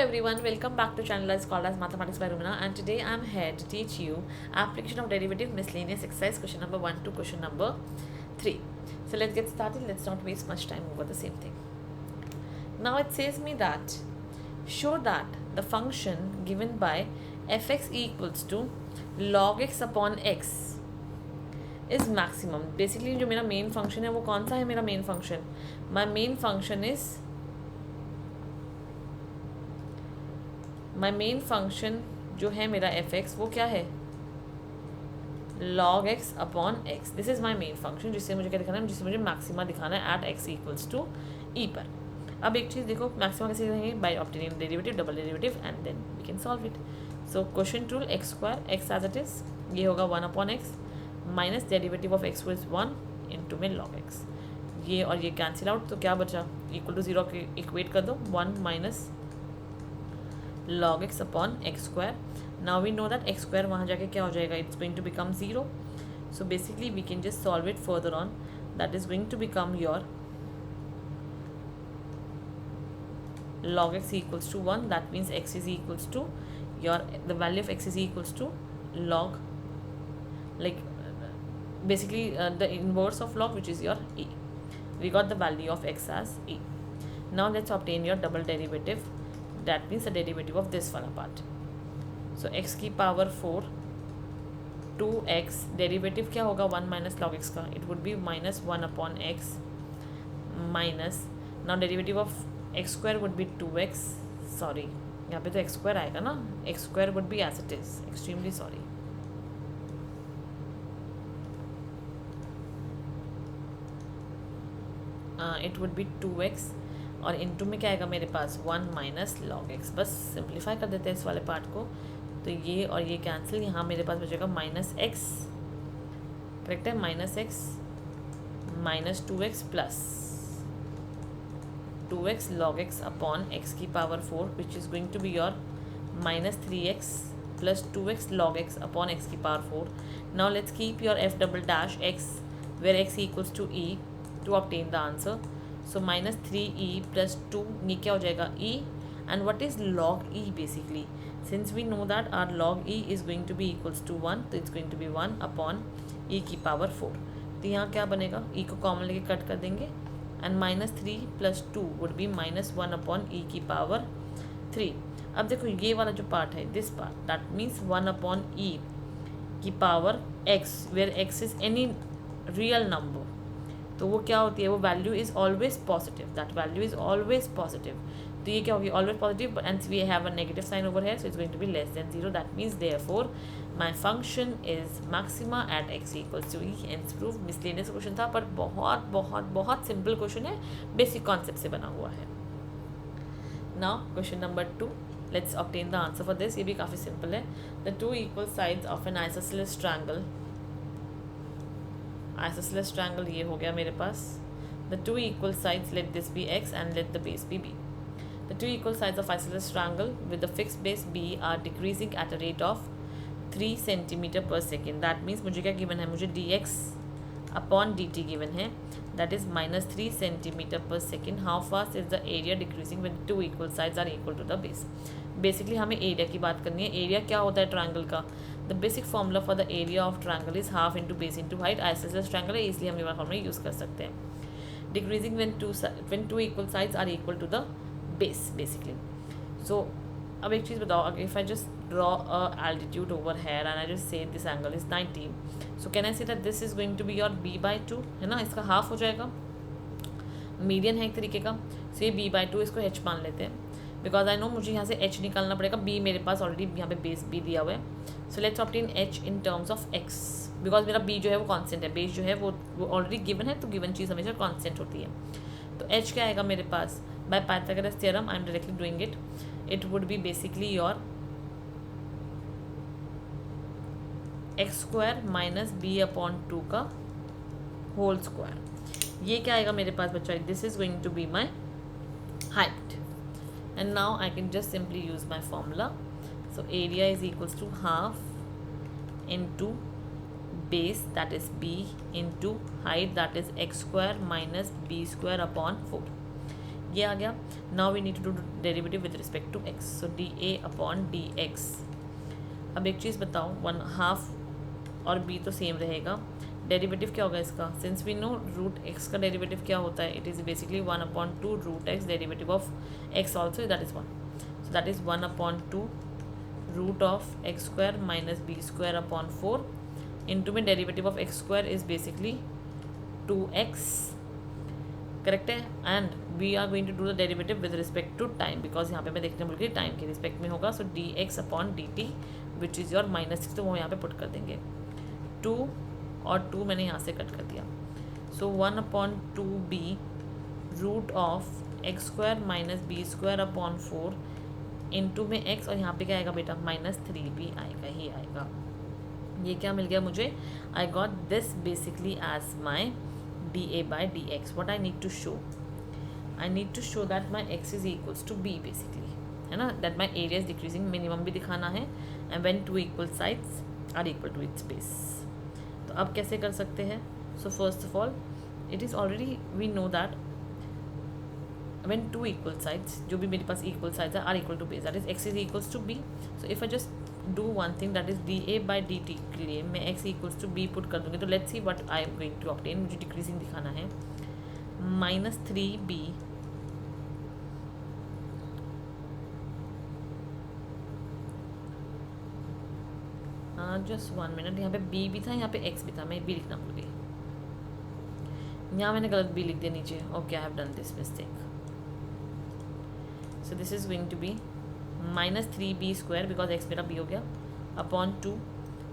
everyone, welcome back to channel that's called as Mathematics by Rumina, and today I'm here to teach you application of derivative miscellaneous exercise question number 1 to question number 3. So let's get started. Let's not waste much time over the same thing. Now it says me that show that the function given by fx equals to log x upon x is maximum. Basically जो मेरा main function है वो कौन सा है? मेरा main function, my main function is जो है मेरा एफ एक्स वो क्या है? log x upon x. This is my main function जिससे मुझे क्या दिखाना है? जिससे मुझे मैक्सिमा दिखाना है at x equals to e पर. अब एक चीज़ देखो, मैक्सिमा कैसे दिखाएंगे? By obtaining derivative, double derivative, and then we can solve it. So question rule, x square x as it is, ये होगा 1 upon x minus derivative of x is 1 into में log x. ये और ये cancel out, तो क्या बचा? Equal to 0 के इक्वेट कर दो, 1 minus log x upon x square. Now we know that x square वहाँ जाके क्या हो जाएगा? It's going to become 0. So basically we can just solve it further on. That is going to become your log x equals to 1. That means x is equals to the value of x is equals to log, like basically the inverse of log, which is your e. We got the value of x as e. Now let's obtain your double derivative. That means the derivative of this one part. So x की power 4 2x, derivative क्या होगा? 1 minus log x का, it would be minus 1 upon x minus, now derivative of x square would be 2x. Sorry, यहाँ पे तो x square आएगा ना, x square would be as it is, extremely sorry. It would be 2x और into में क्या आएगा मेरे पास? 1 माइनस लॉग एक्स. बस सिंप्लीफाई कर देते हैं इस वाले पार्ट को, तो ये और ये कैंसिल, यहाँ मेरे पास बचेगा माइनस एक्स, करेक्ट है? Minus x minus 2x plus 2x log x upon x की power 4 which is going to be your minus 3x plus 2x log x upon x की power 4. Now let's keep your f double dash x where x equals to e to obtain the answer. So minus 3e plus 2, ये क्या हो जाएगा? e. And what is log e basically? Since we know that our log e is going to be equals to 1, तो it's going to be 1 upon e की power 4. तो यहाँ क्या बनेगा? e को कॉमन लेके कट कर देंगे, and minus 3 plus 2 would be minus 1 upon e की पावर 3. अब देखो ये वाला जो पार्ट है, this part, that means 1 upon e की power x, where x is any real number. तो वो क्या होती है? वो value is always positive, that value is always positive. तो ये क्या होगी? Always positive, and we have a negative sign over है, so it's going to be less than 0. That means therefore my function is maxima at x equals to e. And prove. Miscellaneous question था पर बहुत बहुत बहुत simple question है, basic concept से बना हुआ है. Now question number 2, let's obtain the answer for this. ये भी काफ़ी सिंपल है. The 2 equal sides of N isosceles triangle, isosceles triangle ये हो गया मेरे पास. the two equal sides, let this be x and let the base be b. the two equal sides of isosceles triangle with the fixed base b are decreasing at a rate of 3 centimeter per second. that means मुझे क्या given है? मुझे dx upon dt given है, that is minus 3 centimeter per second. how fast is the area decreasing when two equal sides are equal to the base? Basically हमें area की बात करनी है. एरिया क्या होता है ट्रायंगल का? The basic formula for the area of triangle is half into base into height. Isosceles triangle है इसलिए हम ये वाला फॉर्मूला यूज़ कर सकते हैं. Decreasing when two equal sides are equal to the base basically. So अब एक चीज़ बताओ, if I just draw a altitude over here and I just say this angle is 90, so can I say that this is going to be your b/2, है ना? इसका half हो जाएगा, median है एक तरीके का. सो ये b/2, इसको h मान लेते हैं, बिकॉज आई नो मुझे यहाँ से h निकालना पड़ेगा. b मेरे पास ऑलरेडी यहाँ पे बेस b दिया हुआ है. So let's obtain h in terms of x, because मेरा b जो है वो कांस्टेंट है, बेस जो है वो ऑलरेडी गिवन है, तो गिवन चीज़ हमेशा कांस्टेंट होती है. तो h क्या आएगा मेरे पास? By Pythagoras theorem I am directly doing it. It would be basically your x square minus b upon 2 का होल स्क्वायर. ये क्या आएगा मेरे पास बच्चा? This is going to be my height. And now I can just simply use my formula. So area is equals to half into base, that is b, into height, that is x square minus b square upon 4. ये आ गया. Now we need to do derivative with respect to x. So d a upon d x. अब एक चीज़ बताओ, 1/2 और b तो same रहेगा. डेरिवेटिव क्या होगा इसका? Since we know root x का डेरिवेटिव क्या होता है, it is basically 1/2 root x derivative of x also, that is 1. So that is 1/2 root of x square minus b square upon 4 into में derivative of x square is basically 2x. Correct है. And we are going to do the derivative with respect to time, because यहाँ पे मैं देखने बोल रही time के respect में होगा. So d x upon d t which is your -6, तो वो यहाँ पे पुट कर देंगे. 2 और 2 मैंने यहाँ से कट कर दिया. So 1/2b root of x square minus b square upon 4 into में x, और यहाँ पे क्या आएगा बेटा? -3b आएगा ही आएगा. ये क्या मिल गया मुझे? I got this basically as my D A by D X. What I need to show? I need to show that my X is equals to B basically, है ना. That my area is decreasing, minimum भी दिखाना है. And when two equal sides are equal to its base. तो अब कैसे कर सकते हैं? So first of all it is already we know that when two equal sides, जो भी मेरे पास equal sides are equal to base, that is x is equals to b. so if I just do one thing, that is dA by dt के लिए मैं x equals to b put कर दूँगी. तो let's see what I am going to obtain. मुझे decreasing दिखाना है. -3b just 1 minute. यहाँ पे b भी था, यहाँ पे x भी था, मैं b लिखना भूल गई. यहाँ मैंने गलत b लिख दिया नीचे. Okay, I have done this mistake. So this is going to be -3b square because x मेरा b हो गया अपॉन 2,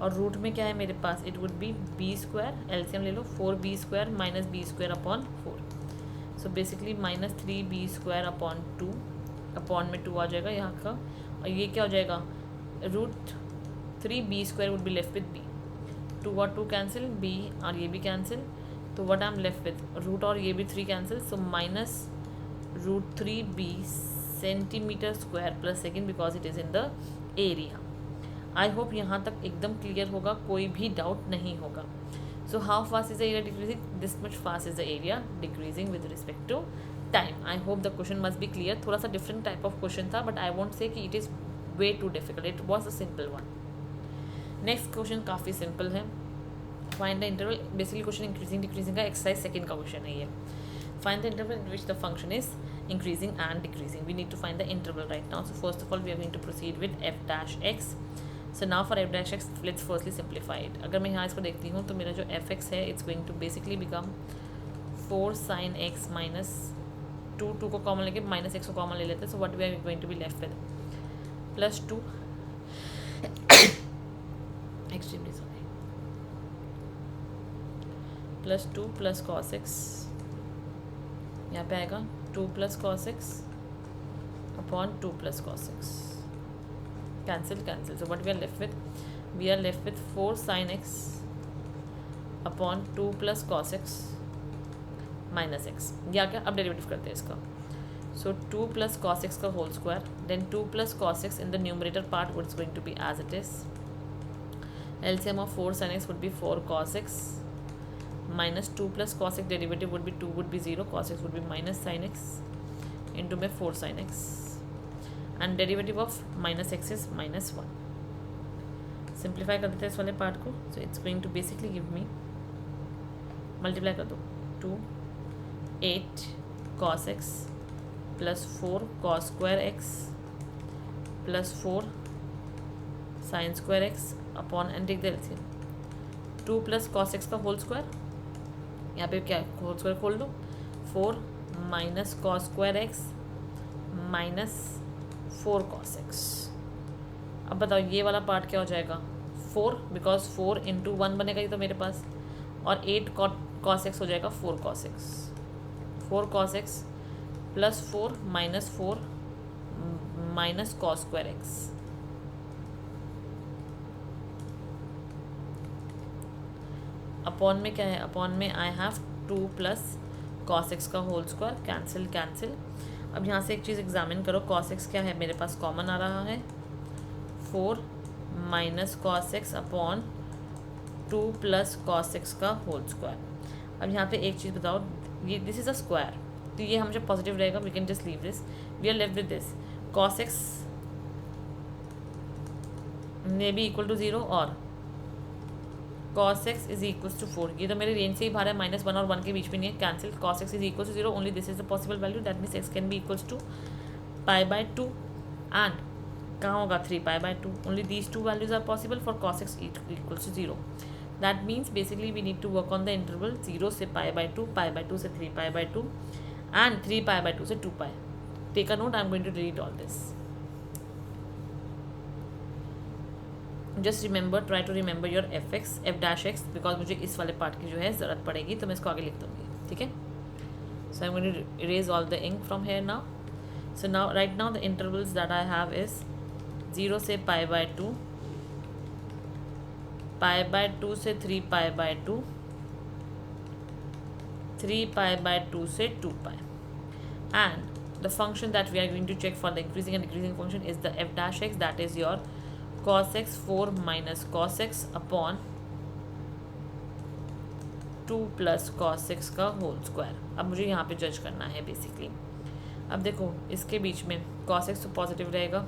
और रूट में क्या है मेरे पास? It would be b square, LCM ले लो, 4b square minus b square upon 4. So basically -3b square upon 2, upon में 2 आ जाएगा यहाँ का, और ये क्या हो जाएगा? Root 3b square would be left with b. 2 और 2 कैंसिल, b और ये भी कैंसिल. तो what I am left with? Root और ये भी 3 cancel. So minus root 3b centimetre square plus second because it is in the area. I hope यहाँ तक एकदम क्लियर होगा, कोई भी डाउट नहीं होगा. So how fast is the area decreasing? This much fast is the area decreasing with respect to time. I hope the question must be clear. थोड़ा सा डिफरेंट टाइप ऑफ क्वेश्चन था, but I want say कि it is way too difficult. It was a simple one. Next question काफ़ी simple है. Find the interval. Basically question increasing decreasing का exercise second का question है ये. Find the interval in which the function is increasing and decreasing. We need to find the interval right now. So first of all, we are going to proceed with f dash x. So now for f dash x, let's firstly simplify it. अगर मैं यहाँ इसको देखती हूँ तो मेरा जो f x है, it's going to basically become 4 sin x minus 2 को कॉमन लेके माइनस x को कॉमन ले लेते हैं. So what we are going to be left with? Plus 2 extremely sorry. Plus 2 plus cos x, यहाँ पे आएगा 2 plus cos x upon 2 plus cos x. Cancel cancel. So what we are left with? We are left with 4 sine x upon 2 plus cos x minus x. या क्या? अब derivative करते हैं इसका. So 2 plus cos x का whole square, then 2 plus cos x in the numerator part would is going to be as it is. LCM of 4 sine x would be 4 cos x minus 2 plus cos x derivative would be 2 would be 0, cos x would be minus sin x into में 4 sin x, and derivative of minus x is -1. Simplify कर देते हैं इस वाले part को. So it's going to basically give me, multiply कर दो, 2 8 cos x plus 4 cos square x plus 4 sin square x upon, and take the LCM. 2 plus cos x का whole square, यहाँ पे क्या होल स्क्वायर खोल दो, 4 minus cos square x minus 4 cos x. अब बताओ ये वाला पार्ट क्या हो जाएगा? 4 बिकॉज 4 इंटू 1 बनेगा ये तो मेरे पास, और 8 cos x हो जाएगा 4 cos x. 4 cos x plus 4 minus 4 minus cos square x. Upon में क्या है? अपॉन में I have 2 plus cos x का होल स्क्वायर. Cancel cancel. अब यहाँ से एक चीज़ एग्जामिन करो. कॉस एक्स क्या है मेरे पास? कॉमन आ रहा है. 4 minus cos x upon 2 plus cos x का होल स्क्वायर. अब यहाँ पे एक चीज़ बताओ, ये दिस इज़ अ स्क्वायर, तो ये हमेशा पॉजिटिव रहेगा. We can just leave this. We are left with this cos x may be equal to 0 और cos x is equal to 4. ये तो मेरे रेंज से ही बाहर है, -1 और 1 के बीच में नहीं है. Cancel. cos x is equal to 0. Only this is the possible value. That means x can be equals to π/2 and कहाँ होगा 3π/2. Only these two values are possible for cos x equals to 0. That means basically we need to work on the interval 0 से π/2, π/2 से 3π/2 and 3π/2 से 2π. Take a note. I am going to read all this. Just remember, try to remember your f'(x) because मुझे इस वाले part की जो है ज़रूरत पड़ेगी, तो मैं इसको आगे लिख दूँगी. ठीक है. So I am going to erase all the ink from here now. So now right now the intervals that I have is 0 से π/2, π/2 से 3π/2, 3π/2 से 2π. And the function that we are going to check for the increasing and decreasing function is the f'(x), that is your cos x 4 minus cos x upon 2 plus cos x का whole square. अब मुझे यहाँ पे जज करना है basically. अब देखो इसके बीच में cos x तो पॉजिटिव रहेगा,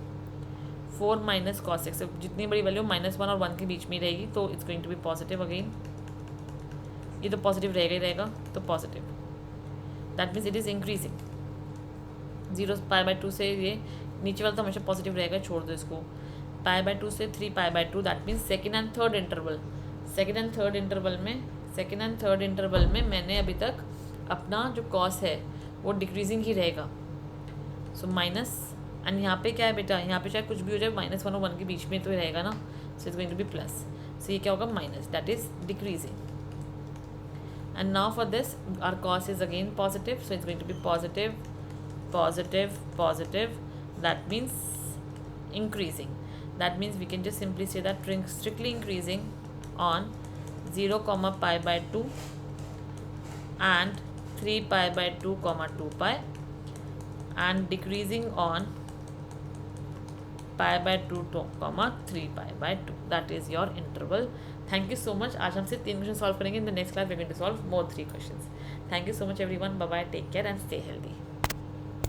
4 माइनस cos x, जितनी बड़ी वैल्यू -1 और 1 के बीच में रहेगी तो it's going to be positive again. ये तो पॉजिटिव रहेगा ही रहेगा, तो positive. That means it is increasing. 0 π/2 से ये नीचे वाला तो हमेशा पॉजिटिव रहेगा, छोड़ दो इसको. π/2 से 3π/2 that means second and third interval. Second and third interval में मैंने अभी तक अपना जो कॉस है वो डिक्रीजिंग ही रहेगा. सो माइनस एंड यहाँ पे क्या है बेटा, यहाँ पे चाहे कुछ भी हो जाए -1 और 1 के बीच में तो रहेगा ना. So it's going to be plus. So ये क्या होगा, minus. That is decreasing. And now for this our cos is again positive. So it's going to be positive, positive, positive. That means increasing. That means we can just simply say that strictly increasing on 0, π/2 and 3π/2, 2π, and decreasing on π/2, 3π/2. That is your interval. Thank you so much. आज हम सिर्फ 3 question solve करेंगे. In the next class we are going to solve more 3 questions. Thank you so much everyone. Bye bye. Take care and stay healthy.